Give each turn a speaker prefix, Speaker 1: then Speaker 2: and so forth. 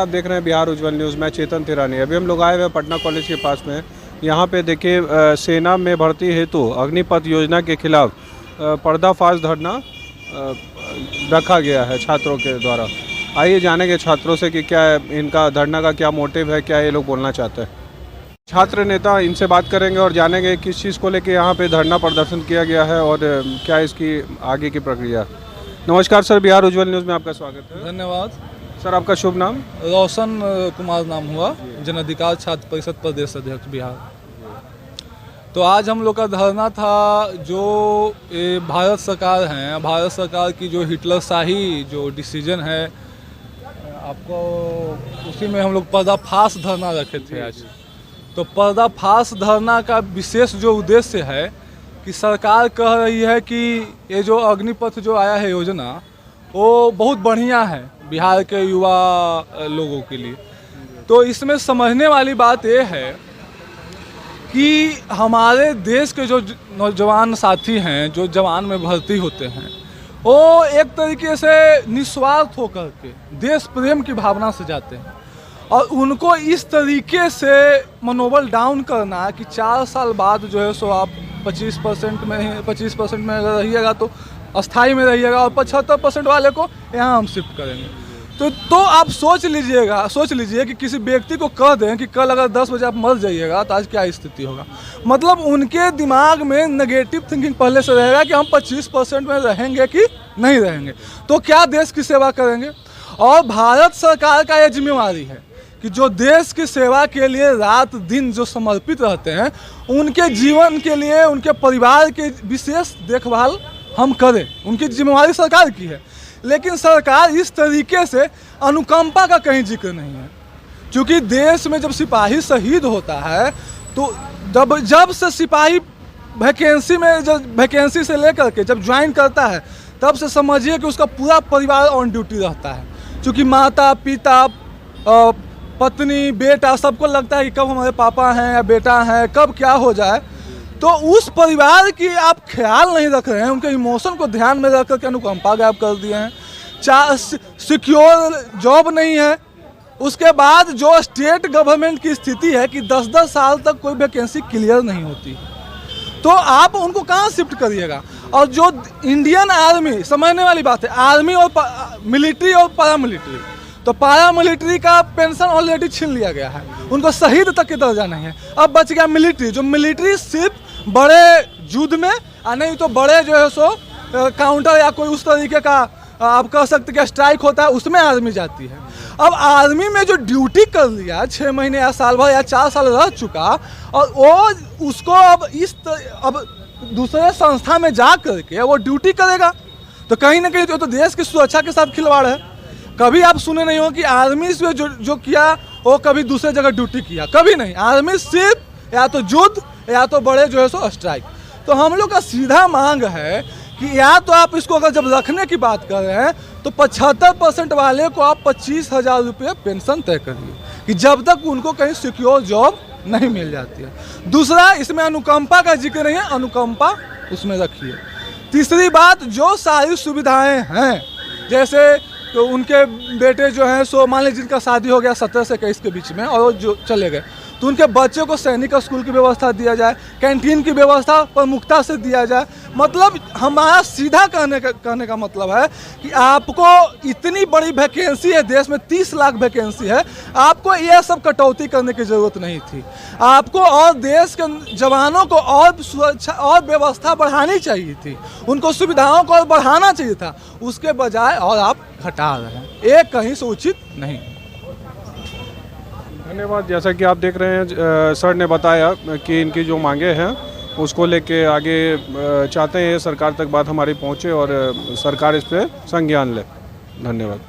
Speaker 1: आप देख रहे हैं बिहार उज्जवल न्यूज़। मैं चेतन तिरानी। अभी हम लोग आए हुए पटना कॉलेज के पास में। यहाँ पे देखिए सेना में भर्ती हेतु अग्निपथ योजना के खिलाफ पर्दाफाश धरना रखा गया है छात्रों के द्वारा। आइए जानेंगे छात्रों से कि क्या इनका धरना का क्या मोटिव है, क्या ये लोग बोलना चाहते हैं। छात्र नेता इनसे बात करेंगे और जानेंगे किस चीज़ को लेकर यहाँ पे धरना प्रदर्शन किया गया है और क्या इसकी आगे की प्रक्रिया। नमस्कार सर, बिहार उज्जवल न्यूज़ में आपका स्वागत है।
Speaker 2: धन्यवाद
Speaker 1: सर, आपका शुभ नाम?
Speaker 2: रोशन कुमार नाम हुआ, जन अधिकार छात्र परिषद प्रदेश अध्यक्ष बिहार। तो आज हम लोग का धरना था जो भारत सरकार है, भारत सरकार की जो हिटलरशाही जो डिसीजन है आपको, उसी में हम लोग पर्दाफाश धरना रखे थे आज। तो पर्दाफाश धरना का विशेष जो उद्देश्य है कि सरकार कह रही है कि ये जो अग्निपथ जो आया है योजना वो बहुत बढ़िया है बिहार के युवा लोगों के लिए। तो इसमें समझने वाली बात ये है कि हमारे देश के जो नौजवान साथी हैं, जो जवान में भर्ती होते हैं, वो एक तरीके से निस्वार्थ होकर के देश प्रेम की भावना से जाते हैं और उनको इस तरीके से मनोबल डाउन करना कि 4 साल बाद जो है सो आप 25% में रहिएगा तो अस्थाई में रहिएगा और 75% वाले को यहाँ हम शिफ्ट करेंगे। तो आप सोच लीजिए कि किसी व्यक्ति को कह दें कि कल अगर 10 बजे आप मर जाइएगा तो आज क्या स्थिति होगा। मतलब उनके दिमाग में नेगेटिव थिंकिंग पहले से रहेगा कि हम 25% में रहेंगे कि नहीं रहेंगे, तो क्या देश की सेवा करेंगे। और भारत सरकार का यह जिम्मेवारी है कि जो देश की सेवा के लिए रात दिन जो समर्पित रहते हैं, उनके जीवन के लिए, उनके परिवार के विशेष देखभाल हम करें, उनकी जिम्मेवारी सरकार की है। लेकिन सरकार इस तरीके से अनुकंपा का कहीं जिक्र नहीं है, क्योंकि देश में जब सिपाही शहीद होता है तो जब से सिपाही वैकेंसी से लेकर के जब ज्वाइन करता है तब से समझिए कि उसका पूरा परिवार ऑन ड्यूटी रहता है, क्योंकि माता पिता पत्नी बेटा सबको लगता है कि कब हमारे पापा हैं या बेटा हैं, कब क्या हो जाए। तो उस परिवार की आप ख्याल नहीं रख रहे हैं, उनके इमोशन को ध्यान में रख करके अनुकंपा गायब कर दिए हैं। सिक्योर जॉब नहीं है। उसके बाद जो स्टेट गवर्नमेंट की स्थिति है कि 10-10 साल तक कोई वैकेंसी क्लियर नहीं होती, तो आप उनको कहाँ शिफ्ट करिएगा। और जो इंडियन आर्मी, समझने वाली बात है, आर्मी और मिलिट्री और पैरामिलिट्री, तो पैरामिलिट्री का पेंशन ऑलरेडी छीन लिया गया है, उनको शहीद तक के दर्जा नहीं है। अब बच गया मिलिट्री, जो मिलिट्री सिर्फ बड़े युद्ध में नहीं तो बड़े जो है सो काउंटर या कोई उस तरीके का आप कह सकते कि स्ट्राइक होता है, उसमें आर्मी जाती है। अब आर्मी में जो ड्यूटी कर लिया 6 महीने या साल भर या 4 साल रह चुका, और वो उसको अब दूसरे संस्था में जा करके वो ड्यूटी करेगा, तो कहीं ना कहीं तो देश की सुरक्षा के साथ खिलवाड़ है। कभी आप सुने नहीं हो कि आर्मी से जो किया वो कभी दूसरे जगह ड्यूटी किया, कभी नहीं। आर्मी सिर्फ या तो युद्ध या तो बड़े जो है सो स्ट्राइक। तो हम लोग का सीधा मांग है कि या तो आप इसको अगर जब रखने की बात कर रहे हैं तो 75% वाले को आप 25,000 रुपये पेंशन तय करिए, कि जब तक उनको कहीं सिक्योर जॉब नहीं मिल जाती है। दूसरा, इसमें अनुकंपा का जिक्र नहीं है, अनुकंपा उसमें रखिए। तीसरी बात, जो सारी सुविधाएं हैं, जैसे तो उनके बेटे जो हैं सो मान लीजिए जिनका शादी हो गया 17 से 21 के बीच में और वो जो चले गए, तो उनके बच्चों को सैनिक स्कूल की व्यवस्था दिया जाए, कैंटीन की व्यवस्था प्रमुखता से दिया जाए। मतलब हमारा सीधा कहने का मतलब है कि आपको इतनी बड़ी वैकेंसी है, देश में 30 लाख वैकेंसी है, आपको यह सब कटौती करने की ज़रूरत नहीं थी। आपको और देश के जवानों को और सुरक्षा और व्यवस्था बढ़ानी चाहिए थी, उनको सुविधाओं को और बढ़ाना चाहिए था, उसके बजाय और आप घटा रहे हैं, एक कहीं से उचित नहीं।
Speaker 1: धन्यवाद। जैसा कि आप देख रहे हैं, सर ने बताया कि इनकी जो मांगे हैं उसको लेके आगे चाहते हैं सरकार तक बात हमारी पहुंचे और सरकार इस पर संज्ञान ले। धन्यवाद।